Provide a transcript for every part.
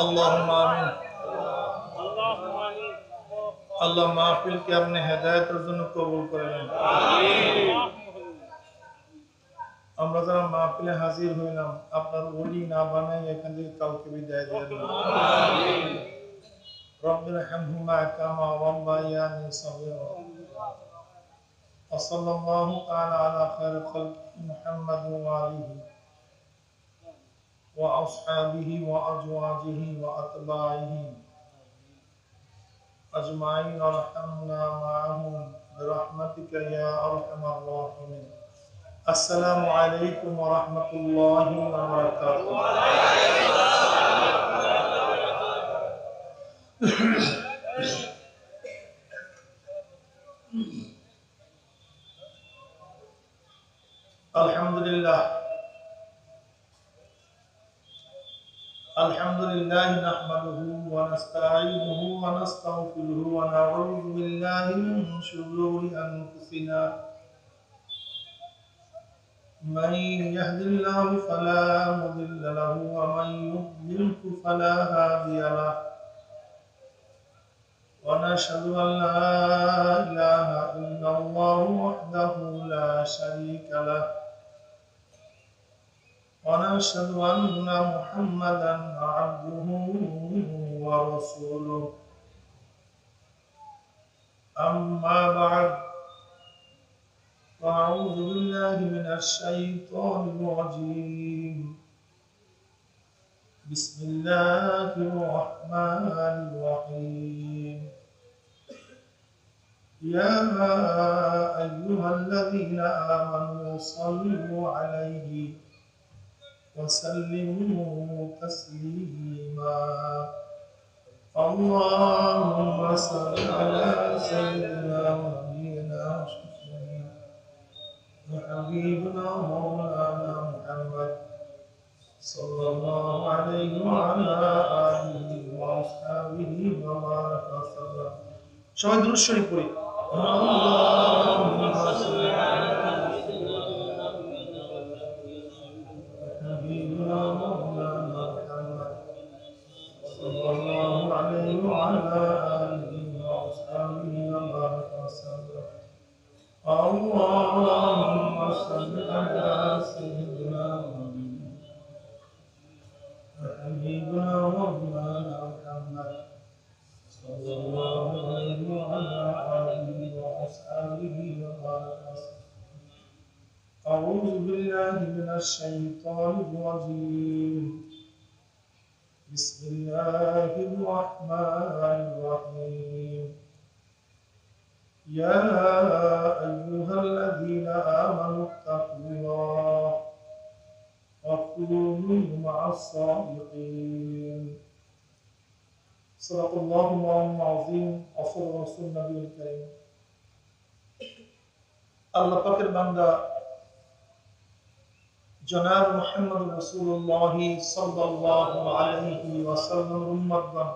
اللهم آمين আল্লাহ মাহফিলকে আপনি হেদায়েতের জন্য কবুল করে নেন। আমরা যারা মাহফিলে হাজির হইলাম আপনার ওলি না বানাই এখান থেকে কাউকে বিদায় দিয়ে দেন। রব্বির হামহুমা কামা রাব্বায়ানি সগীরা। ওয়াসাল্লাল্লাহু তাআলা আলা খায়রি খালকি মুহাম্মাদ ওয়া আলিহি ওয়া আসহাবিহি ওয়া আজওয়াজিহি ওয়া আতবাইহি أجمعين وارحمنا معهم برحمتك يا أرحم الراحمين. السلام عليكم ورحمة الله وبركاته. الحمد لله الحمد لله نحمده ونستعينه ونستغفره ونعوذ بالله من شرور أنفسنا من يهد الله فلا مضل له ومن يضلل فلا هادي له ونشهد أن لا إله إلا الله وحده لا شريك له ونشهد أن محمدا عبده ورسوله أما بعد فأعوذ بالله من الشيطان الرجيم بسم الله الرحمن الرحيم يا أيها الذين آمنوا صلوا عليه وسلموا تسليما اللهم صل على سيدنا ونبينا وحبيبنا مولانا محمد صلى الله عليه وعلى آله وأصحابه وبارك وسلم. সবাই দুরূদ শরীফ পড়ি। اللهم صل على صلى الله عليه وعلى آله وأصحابه وبارك وسلم. اللهم صل على سيدنا وحبيبنا مولانا محمد صلى الله عليه وعلى آله وأصحابه وبارك وسلم. أعوذ بالله من الشيطان الرجيم بسم الله الرحمن الرحيم يا أيها الذين آمنوا اتقوا الله وكونوا مع الصادقين. صدق الله العظيم وصدق رسول النبي الكريم. আল্লাহ পাকের বান্দা জনাব মুহাম্মদ রাসূলুল্লাহ সাল্লাল্লাহু আলাইহি ওয়াসাল্লাম উম্মতগণ,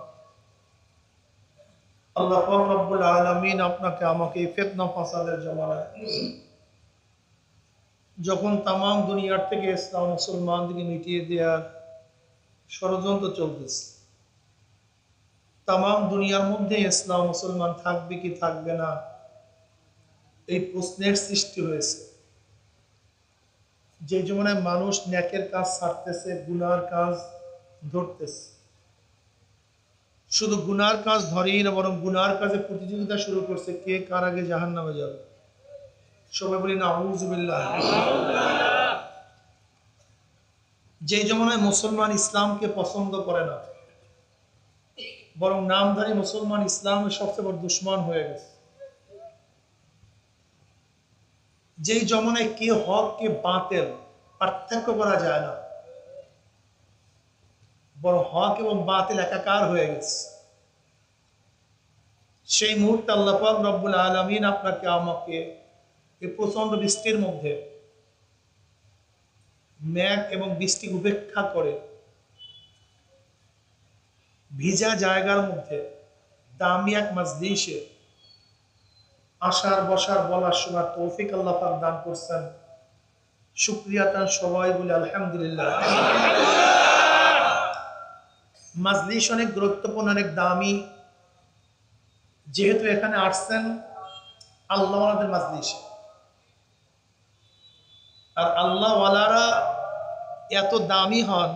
আল্লাহ পাক রব্বুল আলামিন আপনাকে আমাকে ফিতনা ফাসাদের জামানায় যখন তামাম দুনিয়ার থেকে ইসলাম মুসলমানদেরকে মিটিয়ে দেওয়ার ষড়যন্ত্র চলতেছে, তামাম দুনিয়ার মধ্যে ইসলাম মুসলমান থাকবে কি থাকবে না এই প্রশ্নের সৃষ্টি হয়েছে। যে জমানায় মানুষ নেকের কাজ ছাড়তেছে, গুনার কাজ ধরতেছে, শুধু গুনার কাজ ধরেই না বরং গুনার কাজে প্রতিযোগিতা শুরু করছে, কে কার আগে জাহান্নামে যাবে। সবাই বলি না আউযুবিল্লাহ। যে জমানায় মুসলমান ইসলামকে পছন্দ করে না, বরং নামধারী মুসলমান ইসলামের সবচেয়ে বড় দুশমন হয়ে গেছে। যেই জমানায় কে হক কে বাতিল পার্থক্য করা যায় না, বড় হক এবং বাতিল একাকার হয়ে গেছে, সেই মুহূর্তে আল্লাহ পাক রব্বুল আলামিন আপনাকে আমাকে এই প্রচন্ড বৃষ্টির মধ্যে মেঘ এবং বৃষ্টি উপেক্ষা করে ভিজা জায়গার মধ্যে দামি এক মজলিসে আসার বসার বলার শোনার তৌফিক আল্লাহ পাক দান করছেন। শুকরিয়াটা সবাই বলে আলহামদুলিল্লাহ। মাজলিস অনেক গুরুত্বপূর্ণ, অনেক দামি। যেহেতু এখানে আসছেন আল্লাহওয়ালাদের মাজলিস, আর আল্লাহওয়ালারা এত দামি হন,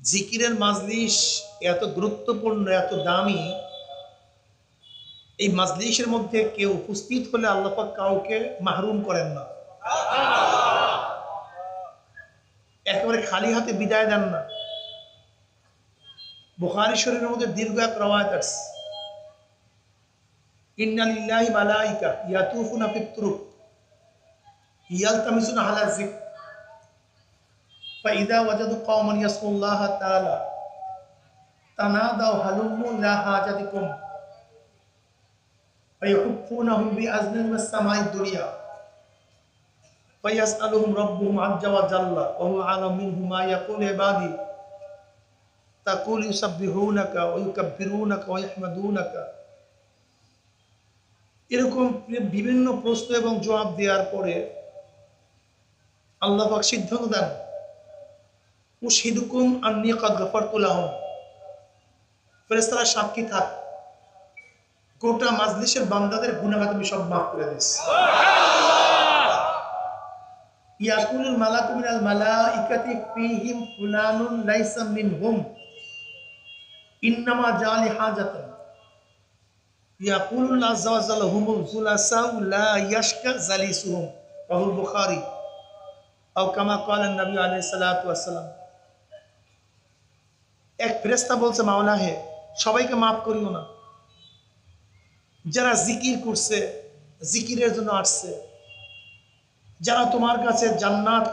জিকিরের মাজলিস এত গুরুত্বপূর্ণ, এত দামি। এই মাজলিসের মধ্যে কেউ উপস্থিত হলে আল্লাহ পাক কাউকে মাহরুম করেন না, একেবারে খালি হাতে বিদায় দেন না। বুখারী শরীফের মধ্যে দীর্ঘ এক রওয়ায়াত আছে, ইন্না লিল্লাহি মালাইকা ইয়াতুফুনা ফিত তুরুক ইয়ালতামিসুনা আলা যিকর ফাইযা ওয়াজাদু কওমান ইয়াসকুল্লাহ তাআলা তানাদাউ হালুম্মু লা হাজাতিকুম ফায়াকুফুনাহুম বিআজনিন মিনাস সামাইদ দুনিয়া ফায়াসআলুহুম রাব্বুহুম আযজা ওয়া জাল্লা ওয়া হুয়া আ'লামু মিনহুম মা ইয়াকুলু ইবাদি তাকুল ইউসাব্বিহুনাকা ওয়া ইউকাব্বিরুনাকা ওয়া ইয়াহমাদুনাকা। এরকম বিভিন্ন প্রশ্ন এবং জবাব দেওয়ার পরে আল্লাহ পাক সিদ্ধান্ত দেন, উশহিদুকুম আন্নী ক্বাদ গাফারতু লাহুম, ফেরেশতারা সাক্ষী থাক, গোটা মাজলিসের বান্দাদের গুনাহ আমি সব মাফ করে দিয়েছি। ইয়াকুলুল মালাকু মিনাল মালাইকাতি ফীহিম ফুলানুন লাইসা মিনহুম ইন্নামা জালি হাজাতান ইয়াকুলুল্লাহ আযজা ওয়া জাল্লা হুমুল যুলাসাউ লা ইয়াশকা জালিসুহুম রাহুল বুখারী আও কামা ক্বালা নবী আলাইহিস সালাতু ওয়াস সালাম। এক ফেরেশতা বলছে, মাওলা হে, সবাইকে মাফ করিও না, যারা জিকির করছে, জিকিরের জন্য আসছে, যারা তোমার কাছে জান্নাত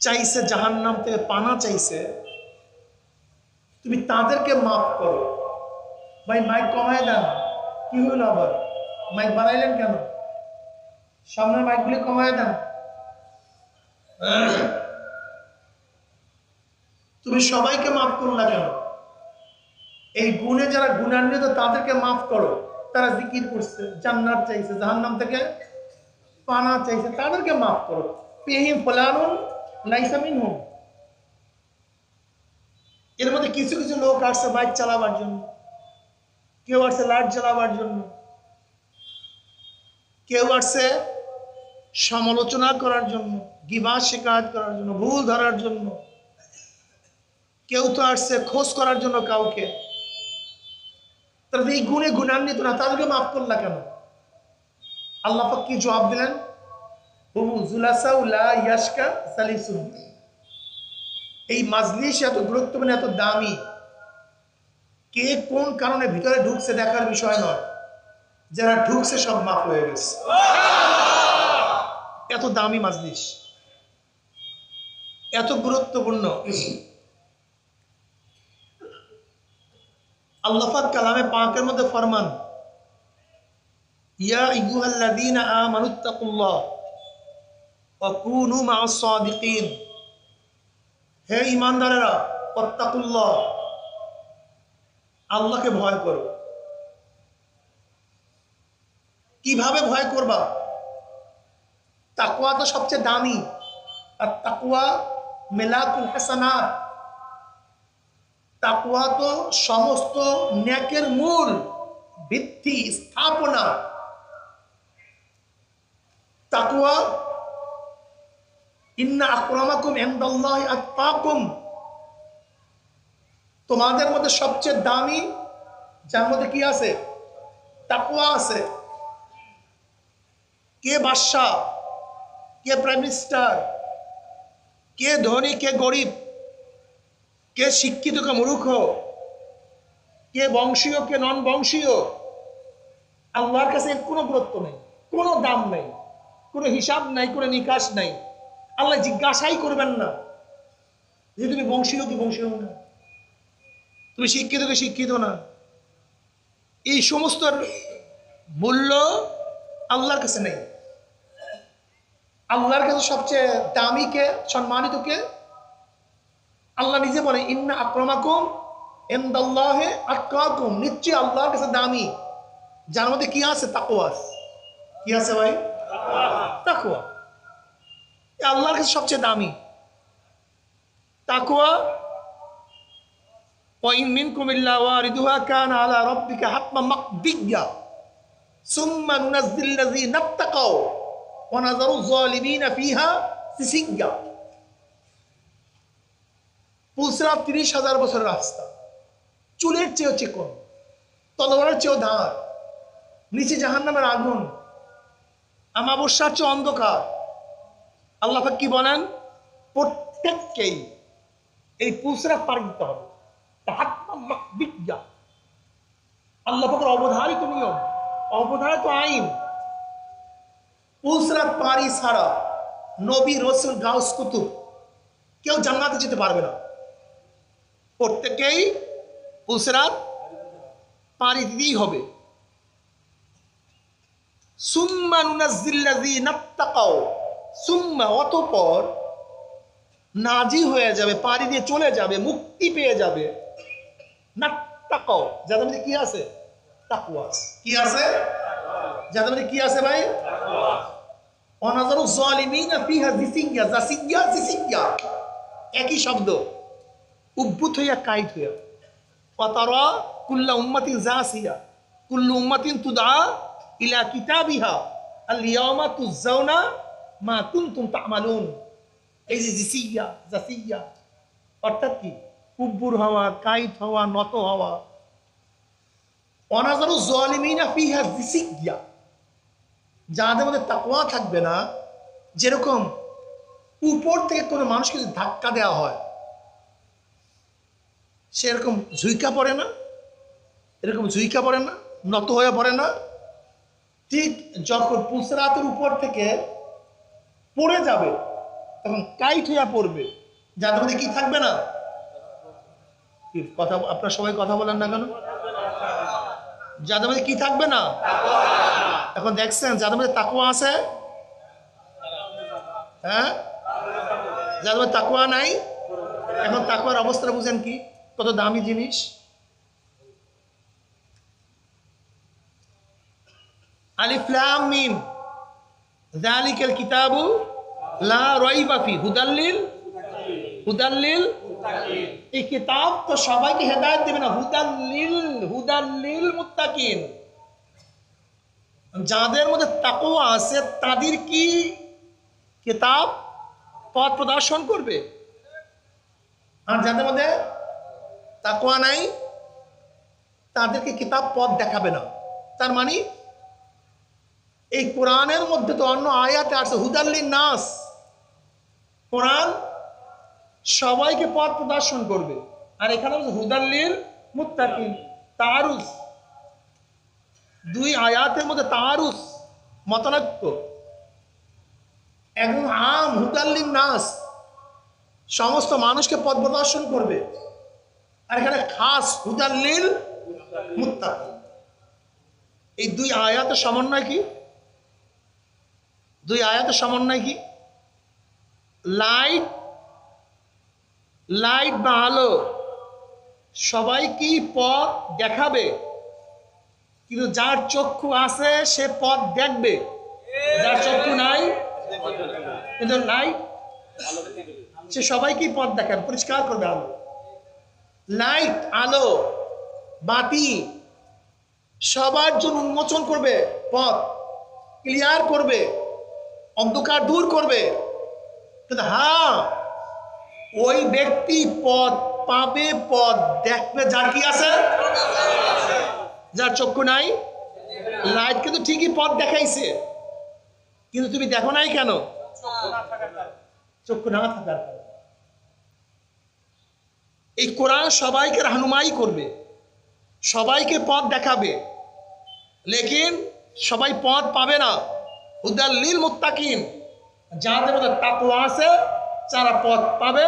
চাইছে, জাহান্নাম থেকে পানা চাইছে, তুমি তাদেরকে মাফ করো। ভাই মাইক কমায় দেন, কি হইল আবার মাইক বাড়াইলেন কেন? সামনের মাইকগুলি কমায় দেন। তুমি সবাইকে মাফ করো না কেন? এই গুণে যারা গুণান্বিত তাদেরকে মাফ করো। তারা জিকির করছে, জান্নাত চাইছে, জাহান্নাম থেকে পানা চাইছে, তাদেরকে মাফ করো। ফীহিম ফুলানুন লাইসা মিনহুম। এর মধ্যে কিছু কিছু লোক আসছে বাইক চালাবার জন্য, কেউ আসছে লাইট জ্বালাবার জন্য, কেউ আসছে সমালোচনা করার জন্য, গিবত শিকায়ত করার জন্য, ভুল ধরার জন্য, কেউ তো আসছে খোঁজ করার জন্য কাউকে। তারা এই গুণে গুণান্বিত না, তাদেরকে মাফ করলা কেন? আল্লাহ পাক কি জবাব দিলেন? হুমুল যুলাসাউ লা ইয়াশকা জালিসুহুম। এই মাজলিস এত গুরুত্বপূর্ণ, এত দামি, কে কোন কারণে ভিতরে ঢুকছে দেখার বিষয় নয়, যারা ঢুকছে সব মাফ হয়ে গেছে। এত দামি মাজলিস, এত গুরুত্বপূর্ণ। আল্লাহ পাক কালামে পাকের মধ্যে ফরমান, ইয়া আইয়ুহাল্লাযীনা আমানুত্তাকুল্লাহ ওয়া কুনু মা'আস সাদিকিন। হে ঈমানদারেরা, ওয়াত্তাকুল্লাহ, আল্লাহকে ভয় করো। কিভাবে ভয় করবা? তাকওয়া তো সবচেয়ে দামি, আর তাকওয়া মিলাকুল হাসানাত। তাকওয়া তো সমস্ত নেকের মূল, ভিত্তি, স্থাপনা। তাকওয়া, ইন্না আকরামাকুম ইনদাল্লাহি আতকাকুম, তোমাদের মধ্যে সবচেয়ে দামি, যার মধ্যে কি আছে? তাকওয়া আছে। কে বাদশা, কে প্রাইম মিনিস্টার, কে ধনী, কে গরিব, কে শিক্ষিত, কে মূর্খ, কে বংশীয়, কে নন বংশীয়, আল্লাহর কাছে এর কোনো গুরুত্ব নেই, কোনো দাম নেই, কোনো হিসাব নাই, কোনো নিকাশ নাই। আল্লাহ জিজ্ঞাসাই করবেন না যে তুমি বংশীয় কি বংশীয় না, তুমি শিক্ষিত কি শিক্ষিত না। এই সমস্ত মূল্য আল্লাহর কাছে নেই। আল্লাহর কাছে সবচেয়ে দামি কে, সম্মানিত কে? আল্লাহ নিজে বলে, ইন্না আকরামাকুম ইনদাল্লাহি আতকাকুম, নিশ্চয়ই আল্লাহর কাছে দামি, যার মধ্যে কি আছে? তাকওয়া। কি আছে ভাই? তাকওয়া আল্লাহর কাছে সবচেয়ে দামি। তাকওয়া وإن منكم إلا واردها كان على ربك حتما مقضيا ثم ننزل الذين اتقوا ونذر الظالمين فيها جثيا। পুলসিরাত ৩০,০০০ বছরের রাস্তা, চুলের চেয়েও চিকন, তলোয়ারের চেয়েও ধার, নিচে জাহান্নামের আগুন, আমাবস্যার চেয়ে অন্ধকার। আল্লাহ পাক কি বলেন? প্রত্যেককেই এই পুলসিরাত পার দিতে হবে। আল্লাহ পাকের অবধারিত নিয়ম, অবধারিত আইন। পুলসিরাত পারি ছাড়া নবী, রাসূল, গাউস, কুতুব কেউ জান্নাতে যেতে পারবে না। প্রত্যেকেই পুলসিরাত পারি দিতেই হবে। সুম্মা নুনাজ্জিল্লাযীনা তাকাও, সুম্মা অতঃপর নাজি হয়ে যাবে, পারি দিয়ে চলে যাবে, মুক্তি পেয়ে যাবে। নাত্তাকাও যাদের মধ্যে কি আছে? তাকওয়া। কি আছে? যাদের মধ্যে কি আছে ভাই? ওয়ানাযারু যালিমিনা ফিহা জিসিয়া, জাসিয়া, জিসিয়া একই শব্দ, উদ্ভূত হইয়া কাইট হইয়া। ওয়াতারা কুল্লা উম্মাতিন জাসিয়া কুল্লু উম্মাতিন তুদআ ইলা কিতাবিহা আল ইয়াওমা তুজাউনা মা কুনতুম তা'মালুন। এই যে জিসিয়া, জাসিয়া অর্থাৎ কি? কুব্বুর হওয়া, কাইট হওয়া, নত হওয়া। ওয়ানাযারু যালিমিনা ফিহা জিসিয়া, যাদের মধ্যে তাকওয়া থাকবে না, যেরকম উপর থেকে কোনো মানুষকে যদি ধাক্কা দেওয়া হয় সেরকম ঝুইকা পড়ে না, এরকম ঝুইকা পড়ে না, নত হয়ে পড়ে না। ঠিক যখন পুলসিরাতের উপর থেকে পড়ে যাবে তখন কাইট হইয়া পড়বে, যাদের মধ্যে কি থাকবে না? কথা আপনারা সবাই কথা বলেন না কেন? যাদের মধ্যে কি থাকবে না? এখন দেখছেন যাদের মধ্যে তাকওয়া আছে, হ্যাঁ, যাদের মধ্যে তাকওয়া নাই। এখন তাকওয়ার অবস্থাটা বুঝেন কি কত দামি জিনিস। আলিফ লাম মিম যালিকাল কিতাবু লা রাইবা ফি হুদাল্লিল এই কিতাব তো সবাইকে হেদায়েত দেবে না, হুদাল্লিল মুত্তাকিন। যাদের মধ্যে তাকওয়া আছে তাদের কি কিতাব পথ প্রদর্শন করবে, আর যাদের মধ্যে তাকওয়া নাই তাদেরকে কিতাব পথ দেখাবে না। তার মানে এই কোরআনের মধ্যে তো অন্য আয়াতে আছে হুদাল্লিন নাস, কোরআন সবাইকে পথ প্রদর্শন করবে, আর এখানে হুদাল্লিল মুত্তাকিন। তারুস, দুই আয়াতের মধ্যে তারুস, মতানৈক্য। একদম আম হুদাল্লিন নাস, সমস্ত মানুষকে পথ প্রদর্শন করবে, আর এখানে খাস হুদাল্লিল মুত্তাকিন। এই দুই আয়াতের সমন্বয় কি? দুই আয়াতের সমন্বয় কি? লাইট বা আলো সবাইকেই পথ দেখাবে, কিন্তু যার চক্ষু আছে সে পথ দেখবে, যার চক্ষু নাই কিন্তু লাইট সে সবাইকেই পথ দেখাবে, পরিষ্কার করবে। আলো, লাইট, আলো, বাতি সবার জন্য উন্মোচন করবে, পথ ক্লিয়ার করবে, অন্ধকার দূর করবে। কিন্তু হ্যাঁ, ওই ব্যক্তি পথ পাবে, পথ দেখবে যার কি আছে, যার চক্ষু নাই। লাইট কিন্তু ঠিকই পথ দেখাইছে, কিন্তু তুমি দেখো নাই কেন? চক্ষু না থাকার কারণে। এই কোরআন সবাইকে রাহনুমাই করবে, সবাইকে পথ দেখাবে, লেকিন সবাই পথ পাবে না। হুদাল্লিল মুত্তাকিন, যাদের মধ্যে তাকওয়া আছে তারা পথ পাবে,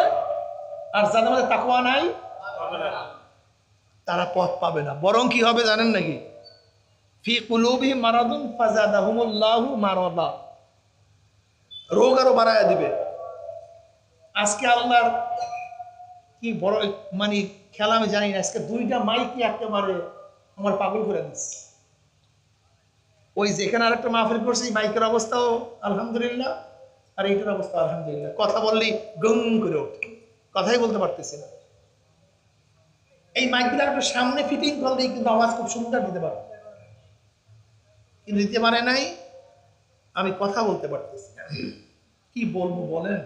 আর যাদের মধ্যে তাকওয়া নাই তারা পথ পাবে না। বরং কি হবে জানেন নাকি? ফি কুলুবিহিম মারাদুন ফাযাদাহুমুল্লাহু মারাদা, রোগ আরো বাড়ায়া দিবে। আজকে আল্লাহর কি বড় মানে খেলা আমি জানি না, আজকে দুইটা মাইকই একেবারে আমার পাগল করে দিচ্ছে। ওই যেখানে আরেকটা মাহফিল করছি মাইকের অবস্থাও আলহামদুলিল্লাহ, আর এইটার অবস্থা আলহামদুলিল্লাহ। কথা বললেই গং করে ওঠে, কথাই বলতে পারতেছি না। এই মাইকগুলো একটু সামনে ফিটিং করলেই কিন্তু আওয়াজ খুব সুন্দর দিতে পারে, কিন্তু দিতে পারে নাই। আমি কথা বলতে পারতেছি না, কি বলবো বলেন?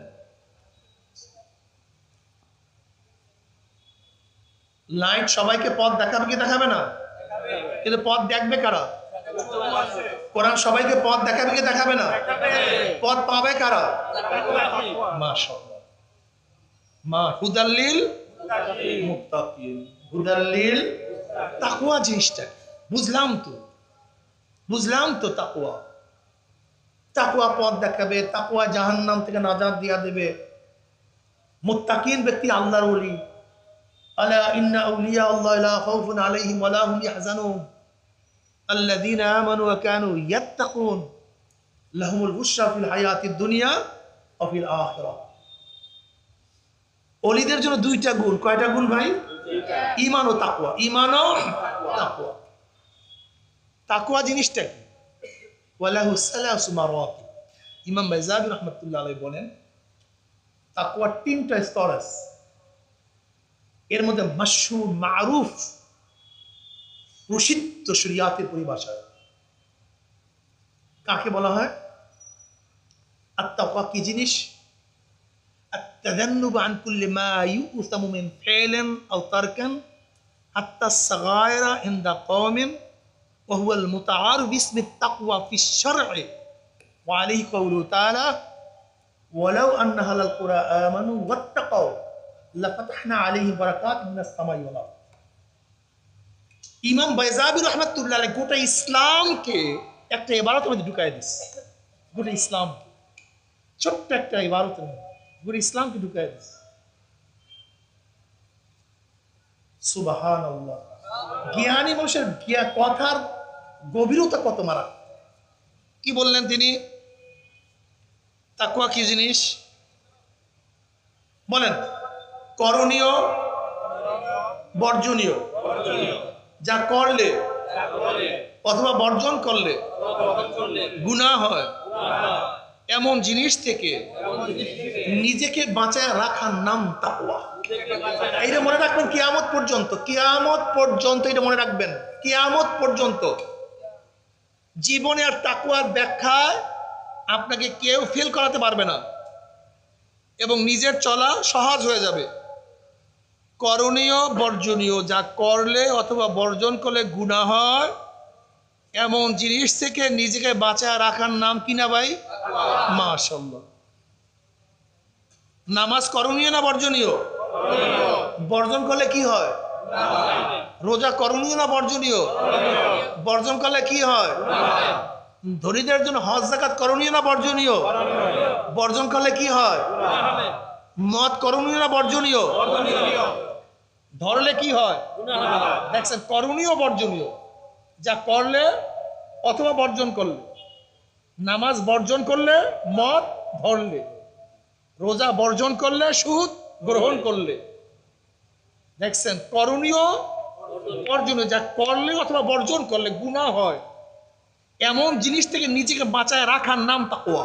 লাইট সবাইকে পথ দেখাবে কি দেখাবে না? কিন্তু পথ দেখবে কারা? কোরআন সবাইকে পথ দেখাবে কি দেখাবে না? পথ পাবে কারা? মাশাআল্লাহ, মা হুদাল্লিল মুত্তাকিন, হুদাল্লিল তাকওয়া জিনিসটা বুঝলাম তো তাকওয়া, তাকওয়া পথ দেখাবে, তাকওয়া জাহান্নাম থেকে নাজাত দিয়া দেবে। মুত্তাকিন ব্যক্তি আল্লাহর ওলি। আলা ইন্না আউলিয়া আল্লাহ লা খাউফুন আলাইহিম ওয়া লা হুম ইয়াহজানুন আল্লাযীনা আমানু ওয়া কানু ইয়াত্তাকুন লাহুমুল বুশরা ফিল হায়াতিদ দুনিয়া ওয়া ফিল আখিরাহ। ওলিদের জন্য দুইটা গুণ। কয়টা গুণ ভাই? ঈমান ও তাকওয়া। ঈমান ও তাকওয়া। তাকওয়া জিনিসটা কি? ওয়ালাহু সালাসু মারাতিব। ইমাম বাইজাবি রাহমাতুল্লাহ আলাইহি বলেন তাকওয়ার তিনটা স্তর আছে। এর মধ্যে মাশহুর মারুফ প্রসিদ্ধ শরিয়াতের পরিভাষায় কাকে বলা হয়? আত-তাকওয়া কি জিনিস? التذنب عن كل ما يؤثم من فعل أو ترك حتى الصغائر عند قوم وهو المتعارف باسم التقوى في الشرع وعليه قوله تعالى ولو أن أهل القرى آمنوا واتقوا لفتحنا عليهم بركات من السماء والأرض। ইমাম বাইজাবি রাহমাতুল্লাহ আলাইহি গোটা ইসলামকে একটা ইবারতের মধ্যে ঢুকায় দিচ্ছে। গোটা ইসলাম ছোট্ট একটা ইবারতের মধ্যে গোটা ইসলামকে ঢুকায় দিচ্ছে। সুবহানাল্লাহ। জ্ঞানী মানুষের কথার গভীরতা কত মারা। কি বললেন তিনি? তাকওয়া কি জিনিস বলেন? করণীয় বর্জনীয়, যা করলে অথবা বর্জন করলে গুনাহ হয় এমন জিনিস থেকে নিজেকে বাঁচায় রাখার নাম তাকওয়া। এইটা মনে রাখবেন কিয়ামত পর্যন্ত। কিয়ামত পর্যন্ত এটা মনে রাখবেন। কিয়ামত পর্যন্ত জীবনে আর তাকওয়ার ব্যাখ্যায় আপনাকে কেউ ফেল করাতে পারবে না এবং নিজের চলা সহজ হয়ে যাবে। করণীয় বর্জনীয়, যা করলে অথবা বর্জন করলে গুনাহ হয় এমন জিনিস থেকে নিজেকে বাঁচায় রাখার নাম কিনা ভাই? মাশাআল্লাহ। নামাজ করণীয় না বর্জনীয়? বর্জন করলে কি হয়? রোজা করণীয় না বর্জনীয়? বর্জন করলে কি হয়? ধনীদের জন্য হজ যাকাত করণীয় না বর্জনীয়? বর্জন করলে কি হয়? মদ করণীয় না বর্জনীয়? ধরলে কি হয়? দেখছেন, করণীয় বর্জনীয়, যা করলে অথবা বর্জন করলে। নামাজ বর্জন করলে মদ ধরলে, রোজা বর্জন করলে সুদ গ্রহণ করলে। দেখছেন, করণীয় বর্জনীয়, যা করলে অথবা বর্জন করলে গুনাহ হয় এমন জিনিস থেকে নিজেকে বাঁচায় রাখার নাম তাকওয়া।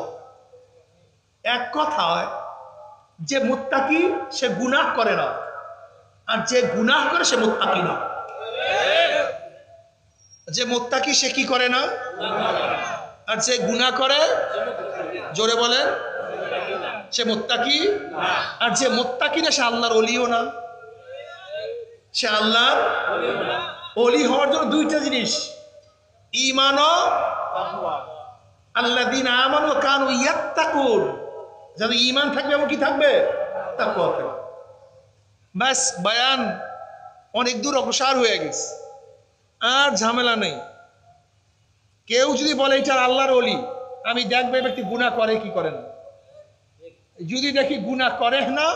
এক কথায় যে মুত্তাকি সে গুনাহ করে না, আর যে গুনাহ করে সে মুত্তাকি না। যে মুত্তাকি সে কি করে না, আর যে গুনাহ করে, জোরে বলেন, সে মুত্তাকি। আর যে মুত্তাকি না সে আল্লাহর ওলিও না। সে আল্লাহর ওলি হওয়ার জন্য দুইটা জিনিস, ঈমান ও তাকওয়া। আল্লাযীনা আমানু ওয়া কানু ইয়াত্তাকুন, যাদের ঈমান থাকবে এবং কি থাকবে? তাকওয়া থাকবে। ব্যাস, বয়ান অনেক দূর অগ্রসর হয়ে গেছে, আর ঝামেলা নেই। কেউ যদি বলে এটা আল্লাহর ওলি, আমি দেখবে ব্যক্তি গুনাহ করে কি করে না। যদি দেখি গুনাহ করে না,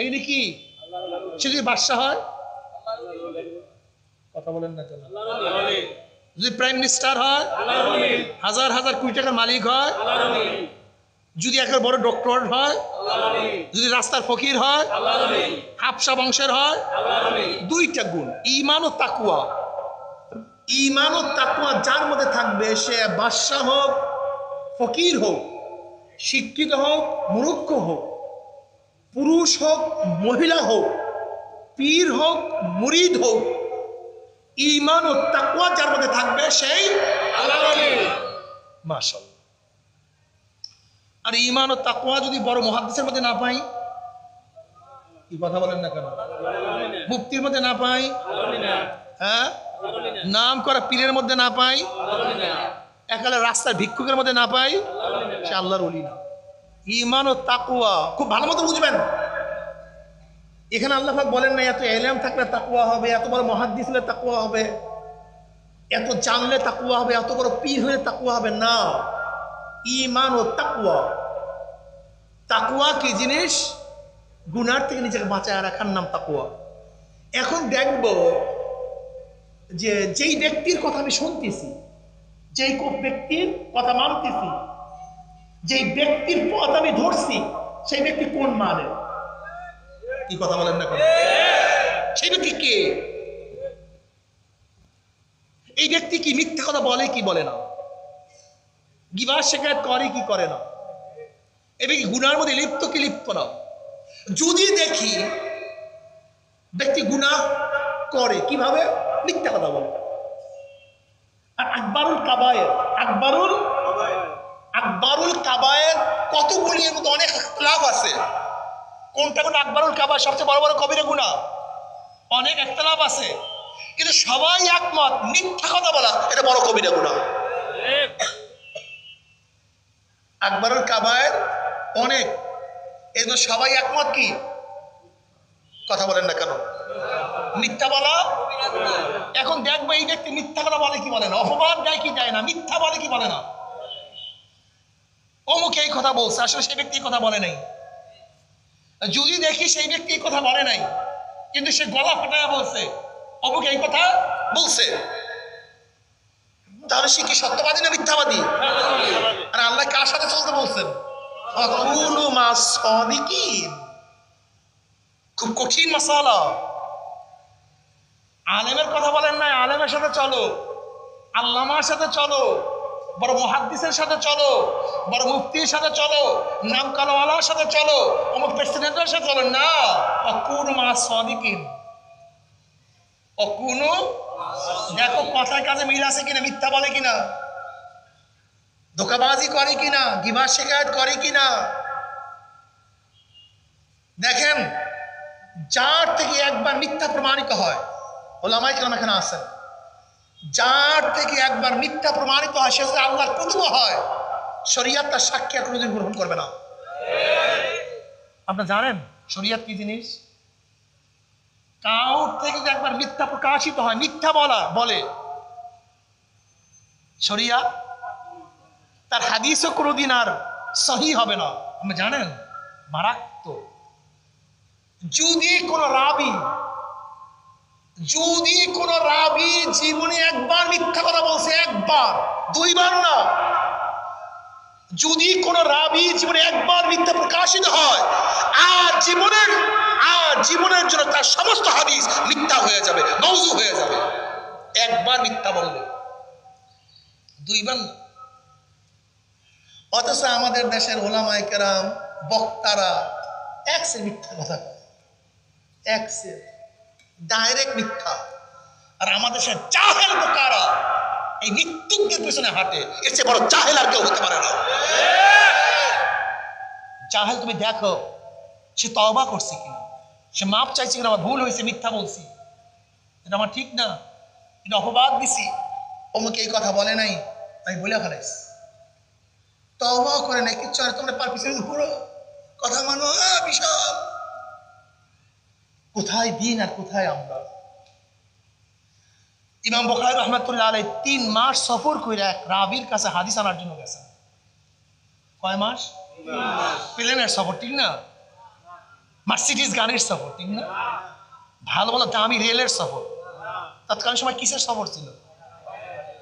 এই নাকি সে যদি বাদশা হয়, কথা বলেন না কেন, যদি প্রাইম মিনিস্টার হয়, হাজার হাজার কোটি টাকার মালিক হয়, যদি একেবারে বড় ডক্টর হয়, যদি রাস্তার ফকির হয়, হাবশা বংশের হয়, দুইটা গুণ ঈমান ও তাকওয়া। ঈমান ও তাকওয়া যার মধ্যে থাকবে, সে বাদশাহ হোক, ফকির হোক, শিক্ষিত হোক, মূর্খ হোক, পুরুষ হোক, মহিলা হোক, পীর হোক, মুরিদ হোক, ঈমান ও তাকওয়া যার মধ্যে থাকবে সেই মাশাআল্লাহ। আর ঈমান ও তাকওয়া যদি বড় মুহাদ্দিসের মধ্যে না পাই, কি কথা বলেন না কেন? মুফতির মধ্যে না পাই, হ্যাঁ, নাম করা পীরের মধ্যে না পাই, একালে রাস্তার ভিক্ষুকের মধ্যে না পাই, সে আল্লাহর ওলি না। ঈমান ও তাকওয়া খুব ভালো মতো বুঝবেন। এখানে আল্লাহ পাক বলেন না এত ইলম থাকলে তাকওয়া হবে, এত বড় মুহাদ্দিস হলে তাকওয়া হবে, এত জানলে তাকওয়া হবে, এত বড় পীর হলে তাকওয়া হবে না। ঈমান ও তাকওয়া, তাকওয়া কি জিনিস? গুনার থেকে নিজেকে বাঁচায় রাখার নাম তাকওয়া। এখন দেখব যে যেই ব্যক্তির কথা আমি শুনতেছি, যেই ব্যক্তির কথা মানতেছি, যেই ব্যক্তির পথ আমি ধরছি, সেই ব্যক্তি কোন মানে? কি কথা বলেন না? সেই ব্যক্তি কে? এই ব্যক্তি কি মিথ্যা কথা বলে কি বলে না? গিবত শিকায়ত করে কি করে না? এই ব্যক্তি গুনার মধ্যে লিপ্ত কি লিপ্ত না? যদি দেখি ব্যক্তি গুনাহ করে, কিভাবে? মিথ্যা কথা বলে। আর আকবারুল কাবায়ের, আকবারুল কাবায়ের কতগুলি, এর মধ্যে অনেক ইখতিলাফ আছে। কোনটা কোন আকবারুল কাবায়ের সবচেয়ে বড় বড় কবিরা গুনাহ? অনেক ইখতিলাফ আছে, কিন্তু সবাই একমত মিথ্যা কথা বলা এটা বড় কবিরা গুনাহ। আকবারুল কাবায়ের অনেক, এই জন্য সবাই একমত কি? কথা বলেন না কেন? মিথ্যা বলা। এখন দেখবো এই ব্যক্তি মিথ্যা কথা বলে কি বলে না, অপবাদ দেয় কি দেয় না, মিথ্যা বলে কি বলে না। অমুক এই কথা বলছে, আসলে সেই ব্যক্তি কথা বলে নাই। যদি দেখি সেই ব্যক্তি এই কথা বলে নাই, কিন্তু সে গলা ফাটায় বলছে অমুক এই কথা বলছে, তাহলে সে কি সত্যবাদী না মিথ্যাবাদী? আর আল্লাহ কার সাথে চলতে বলছেন? খুব কঠিন মাসালা। আলেমের কথা বলেন না, আলেমের সাথে চলো, আল্লামার সাথে চলো, বড় মুহাদ্দিসের সাথে চলো, বড় মুফতির সাথে চলো, নাম কালাওয়ালার সাথে চলো, অমুক প্রেসিডেন্টের সাথে চলো না। অকুনু মা সাদিকিন, অকুনু, দেখো কথায় কাজে মিল আছে কিনা, মিথ্যা বলে কিনা, ধোঁকাবাজি করে কিনা, গিবত শিকায়ত করে কিনা। দেখেন, যার থেকে একবার মিথ্যা প্রমাণিত হয়, ওলামায়ে কেরাম এখানে আছেন, যার থেকে একবার মিথ্যা প্রমাণিত হয়, সে যদি আল্লাহর কুতুব হয়, শরীয়ত তার সাক্ষী আর কোনোদিন গ্রহণ করবে না। আপনারা জানেন শরীয়ত কি জিনিস? কাউর থেকে যদি একবার মিথ্যা প্রকাশিত হয়, মিথ্যা বলে শরীয়ত, তার হাদিসও কোনোদিন আর সহি হবে না। আপনি জানেন মারাত্মক। যদি কোনো রাবি জীবনে একবার মিথ্যা কথা বলছে, একবার, দুইবার না, যদি কোনো রাবি জীবনে একবার মিথ্যা প্রকাশিত হয়, আর জীবনের জন্য তার সমস্ত হাদিস মিথ্যা হয়ে যাবে, মওযু হয়ে যাবে। একবার মিথ্যা বললে, দুইবার না। অথচ আমাদের দেশের ওলামায়ে কেরাম, বক্তারা একসে মিথ্যা কথা কয়, একসে ডাইরেক্ট মিথ্যা। আর আমাদের দেশের জাহেল বোকারা এই মৃত্যুকের পেছনে হাঁটে, এর চেয়ে বড় জাহেল আর কেউ হতে পারে না। জাহেল তুমি দেখো সে তওবা করছে কিনা, সে মাপ চাইছে কিনা, আমার ভুল হয়েছে, মিথ্যা বলছি, এটা আমার ঠিক না, এটা অপবাদ দিছি, অমুকে এই কথা বলে নাই, আমি বলে ফেলাইছি, তওবা করে নাই, কিচ্ছু আর তোমরা পার পিছনে ঘুরো, কথা মানো, বিশাল। কোথায় দিন আর কোথায় আমরা? ইমাম বুখারী রাহমাতুল্লাহ আলাইহি 3 মাস সফর করে এক রাবির কাছে হাদিস আনার জন্য গেছেন। কয় মাস? প্লেনের সফর, ঠিক না? মার্সিডিজ গাড়ির সফর, ঠিক না? ভালো ভালো দামি রেলের সফর। তৎকালীন সময় কিসের সফর ছিল?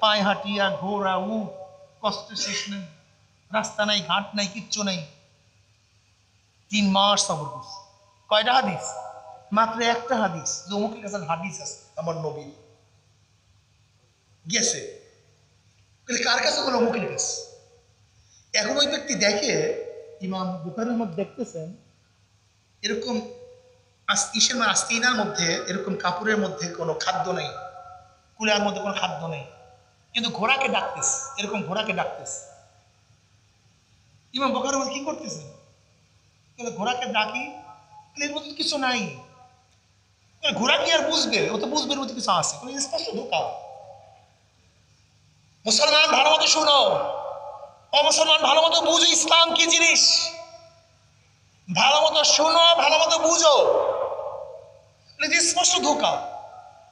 পায়ে হাঁটিয়া, ঘোড়া, উট, কষ্ট শেষ নেই, রাস্তা নাই, ঘাট নাই, কিচ্ছু নেই। 3 মাস সফর করছে। কয়টা হাদিস? মাত্র একটা হাদিস, যে অমুকের কাছে হাদিস আছে আমার নবীর। গেছে, কার কাছে কোনো অমুকের কাছে। এখন ওই ব্যক্তি দেখে, ইমাম বুখারীর মধ্যে দেখতেছেন এরকম আস্তিনার মধ্যে এরকম কাপড়ের মধ্যে কোনো খাদ্য নেই, কুলার মধ্যে কোনো খাদ্য নেই, কিন্তু ঘোড়াকে ডাকতেছে, এরকম ঘোড়াকে ডাকতেছে। ইমাম বুখারী কি করতেছেন? কিন্তু ঘোড়াকে ডাকি, এর মধ্যে কিছু নাই। ঘোড়া কি আর বুঝবে? ও তো বুঝবে এর মধ্যে কিছু আছে, স্পষ্ট ধোঁকা। মুসলমান ভালো মতো শুনো, অমুসলমান ভালো মতো বুঝো ইসলাম কি জিনিস, ভালো মতো শুনো, ভালো মতো বুঝো, স্পষ্ট ধোঁকা।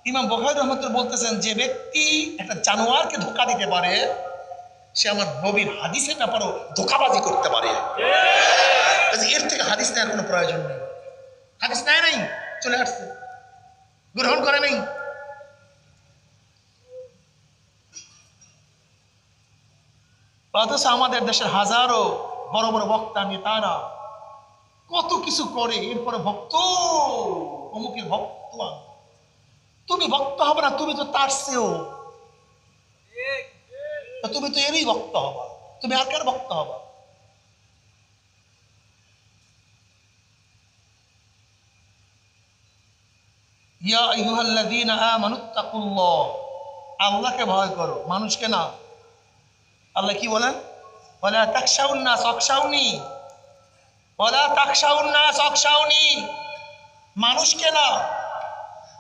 ইমাম বুখারী রাহমাতুল্লাহ বলতেছেন, যে ব্যক্তি একটা জানোয়ারকে ধোঁকা দিতে পারে, সে আমার নবীর হাদিসের ব্যাপারেও ধোঁকাবাজি করতে পারে। এর থেকে হাদিস নেওয়ার কোনো প্রয়োজন নেই। হাদিস নেয় নাই, চলে আসছে, গ্রহণ করে নাই। অথচ আমাদের দেশের হাজারো বড় বড় বক্তা নেতারা কত কিছু করে, এরপরে ভক্ত, অমুকের ভক্ত। তুমি ভক্ত হবে না, তুমি তো তার চেয়েও, তুমি তো এরই ভক্ত হবা, তুমি আর কার ভক্ত হবা? ইয়া আইয়ুহাল্লাযীনা আমানুত্তাকুল্লাহ, আল্লাহকে ভয় করো, মানুষকে না। আল্লাহ কি বলেন? ওয়ালা তাখশাউন নাস আখশাউনি, ওয়ালা তাখশাউন নাস আখশাউনি, মানুষকে না,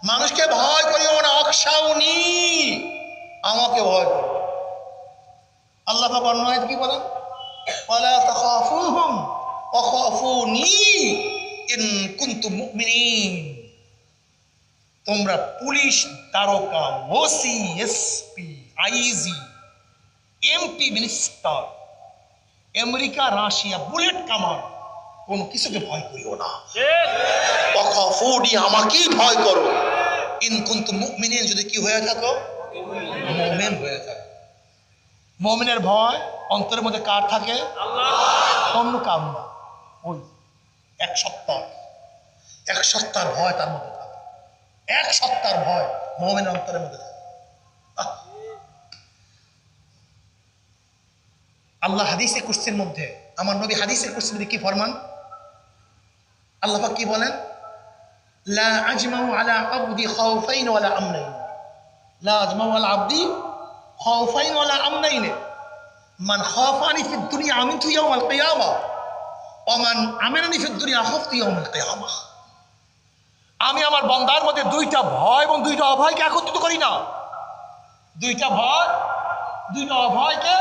মানুষকে ভয় করিও না, আখশাউনি, আমাকে ভয় করো। আল্লাহ পাক অন্য আয়াতে কি বলেন? ওয়ালা তাখাফুহুম ওয়াখাফুনি ইন কুনতুম মুমিনিন, তোমরা পুলিশ, তারকা, OC, SP, IG, MP, minister, America, Russia, bullet কামান, কোনো কিছুকে ভয় করিও না। ওয়াখাফুনি, আমাকেই ভয় করো। ইন কুনতুম মুমিনিন, যদি কি হয়ে থাকো? মুমিন হয়ে থাকো। মুমিনের ভয় অন্তরের মধ্যে কার থাকে? আল্লাহ, অন্য কার না। ওই এক সত্তার ভয় তার মধ্যে থাকে, এক সত্তার ভয় মুমিনের অন্তরের মধ্যে থাকে। আল্লাহ হাদিসে কুরসির মধ্যে, আমার নবী হাদিসের কুরসির মধ্যে কি ফরমান? আল্লাহ পাক কি বলেন? লা আজমাউ আলা আবদি খাউফাইন ওয়ালা আমনাইন, লা আজমাউ আলা আবদি খাউফাইন ওয়ালা আমনাইন, মান খাফানি ফিদ দুনিয়া আমিনতু ইয়াউমাল কিয়ামা ওয়া মান আমানানি ফিদ দুনিয়া খাফতু ইয়াউমাল কিয়ামা। আমি আমার বান্দার মধ্যে দুইটা ভয় এবং দুইটা অভয়কে একত্রিত করি না। দুইটা ভয়, দুইটা অভয়কে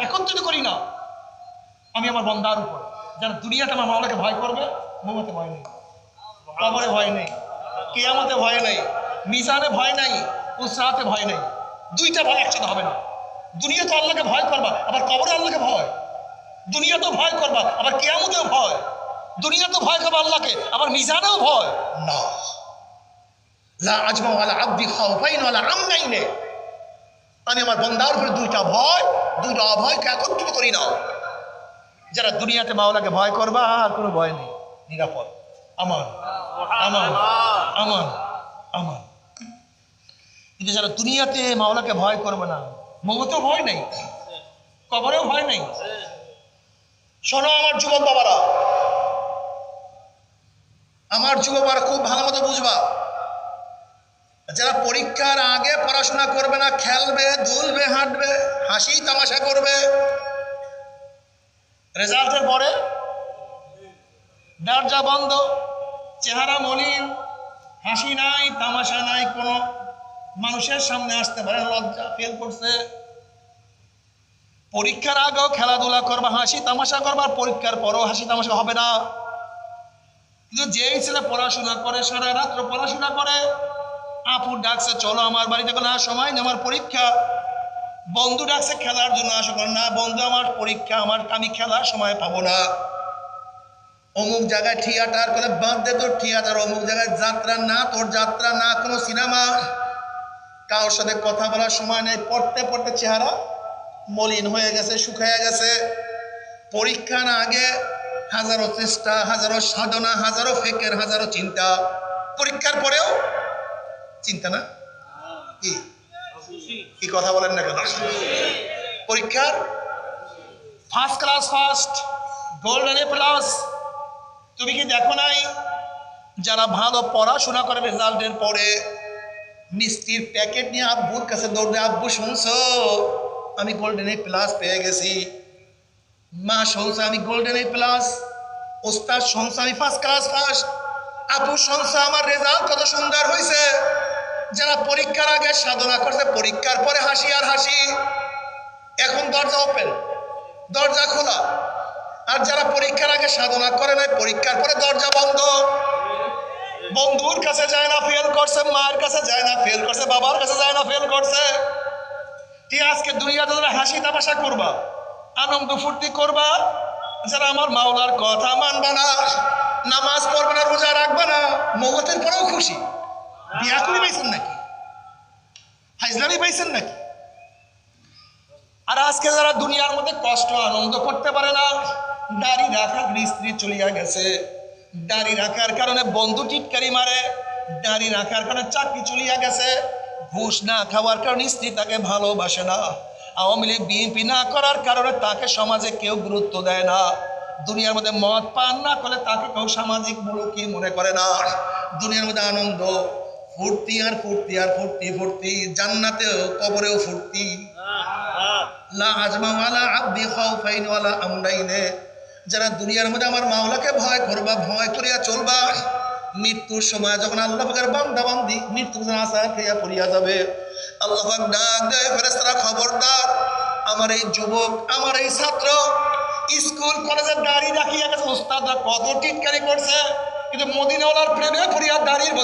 একত্রিত করি না আমি আমার বান্দার উপর। যারা দুনিয়াতে আমার মাওলাকে ভয় করবে, মৌতে ভয় নেই, কবরে ভয় নেই, কিয়ামতে ভয় নেই, মিজানে ভয় নাই, উসরাতে ভয় নেই। দুইটা ভয় একসাথে হবে না। দুনিয়া তো আল্লাহকে ভয় করবা, আবার কবরে আল্লাহকে ভয়। দুনিয়া তো ভয় করবা, আবার কিয়ামতেও ভয়। দুনিয়া তো ভয় করবা আল্লাহকে, আবার মিজানেও ভয় না। লা আজমাউ আলা আবদি খাউফাইন ওয়ালা আমনাইন, আমি আমার বান্দার উপরে দুইটা ভয়, দুইটা অভয়কে একত্রিত করি না। যারা দুনিয়াতে মাওলাকে ভয় করবা, আর কোনো ভয় নেই, নিরাপদ, আমান, আমান, আমান, আমান। কিন্তু যারা দুনিয়াতে মাওলাকে ভয় করবে না, মৌতেও ভয় নেই, কবরেও ভয় নেই। শোনো আমার যুবক বাবারা, আমার যুবক বাবারা খুব ভালো মতো বুঝবা, যারা পরীক্ষার আগে পড়াশোনা করবে না, খেলবে, দুলবে, হাঁটবে, হাসি তামাশা করবে, রেজাল্টের পরে দরজা বন্ধ, চেহারা মলিন, হাসি নাই, তামাশা নাই, কোনো মানুষের সামনে আসতে পারে, লজ্জা ফেল করছে। পরীক্ষার আগেও খেলাধুলা করবা, হাসি তামাশা করবা, পরীক্ষার পরেও হাসি তামাশা হবে না। কিন্তু যেই ছেলে পড়াশোনা করে, সারা রাত্র পড়াশোনা করে, আপুর ডাকছে চলো আমার বাড়িতে, না সময় নেই, আমার পরীক্ষা। বন্ধু ডাকছে খেলার জন্য, আসো, না বন্ধু আমার পরীক্ষা, আমি খেলার সময় পাবো না। অমুক জায়গায় থিয়েটার করে বাদ দে তোর থিয়েটার, অমুক জায়গায় যাত্রা, না তোর যাত্রা, না কোনো সিনেমা। কারোর সাথে কথা বলার সময় নেই, পড়তে পড়তে চেহারা মলিন হয়ে গেছে, শুকিয়ে গেছে। পরীক্ষার আগে হাজারো চেষ্টা, হাজারো সাধনা, হাজারো ফেকের, হাজারো চিন্তা, পরীক্ষার পরেও চিন্তা না কি কি কথা বলেন না কেন? পরীক্ষার first class first, golden A plus. তুমি কি দেখো নাই যারা ভালো পড়াশোনা করে রেজাল্টের পরে মিষ্টির প্যাকেট নিয়ে আব্বুর কাছে দৌড়ে, আব্বু শুনছো আমি গোল্ডেন এ প্লাস পেয়ে গেছি, মা শুনছো আমি গোল্ডেন এ প্লাস, ওস্তাদ শুনছো আমি ফার্স্ট ক্লাস ফার্স্ট, আপু শুনছো আমার রেজাল্ট কত সুন্দর হয়েছে। যারা পরীক্ষার আগে সাধনা করছে, পরীক্ষার পরে হাসি আর হাসি, এখন দরজা ওপেন, দরজা খোলা। আর যারা পরীক্ষার আগে সাধনা করে নাই, পরীক্ষার পরে দরজা বন্ধ। বন্ধুর কাছে যায় না, ফেল করছে, মায়ের কাছে যায় না, ফেল করছে, বাবার কাছে যায় না, ফেল করছে। তুই আজকে দুনিয়াতে যারা হাসি তামাশা করবা, আনন্দ ফুর্তি করবা, যারা আমার মাওলার কথা মানবা না, নামাজ পড়বে না, রোজা রাখবে না, মৌতের পরেও খুশি। বিয়া করে পাইছেন নাকি? হাইজলামি পাইছেন নাকি? আর আজকে যারা দুনিয়ার মধ্যে কষ্ট আনন্দ করতে পারে না, দাড়ি রাখার স্ত্রী চলিয়া গেছে, দাড়ি রাখার কারণে বন্ধু টিটকারি মারে, দাড়ি রাখার কারণে চাকরি চলিয়া গেছে, ঘুষ না খাওয়ার কারণে স্ত্রী তাকে ভালোবাসে না, আওয়ামী লীগ বিএনপি না করার কারণে তাকে সমাজে কেউ গুরুত্ব দেয় না, দুনিয়ার মধ্যে মদ পান না করলে তাকে কেউ সামাজিক মুলুকি মনে করে না। দুনিয়ার মধ্যে আনন্দ ফুর্তি আর ফুর্তি আর ফুর্তি ফুর্তি, জান্নাতেও কবরেও ফুর্তি। লা আজমা ওয়ালা আব্দি খাউফাইন ওয়ালা আমরাইনে। যারা দুনিয়ার মধ্যে আমার মাওলাকে ভয় করবা, ভয় করিয়া চলবা, মৃত্যুর সময় যখন আল্লাহ পাকের বান্দা বান্দি মৃত্যুর আশা খেয়া পড়িয়া যাবে, আল্লাহ পাক ডাক দেয়, ফেরেশতারা খবরদার, আমার এই যুবক, আমার এই ছাত্র স্কুল কলেজের দাড়ি রাখিয়া গেছে, ওস্তাদরা কত টিটকারি করছে, কিন্তু মদিনাওয়ালার প্রেমে পড়িয়া দাড়ির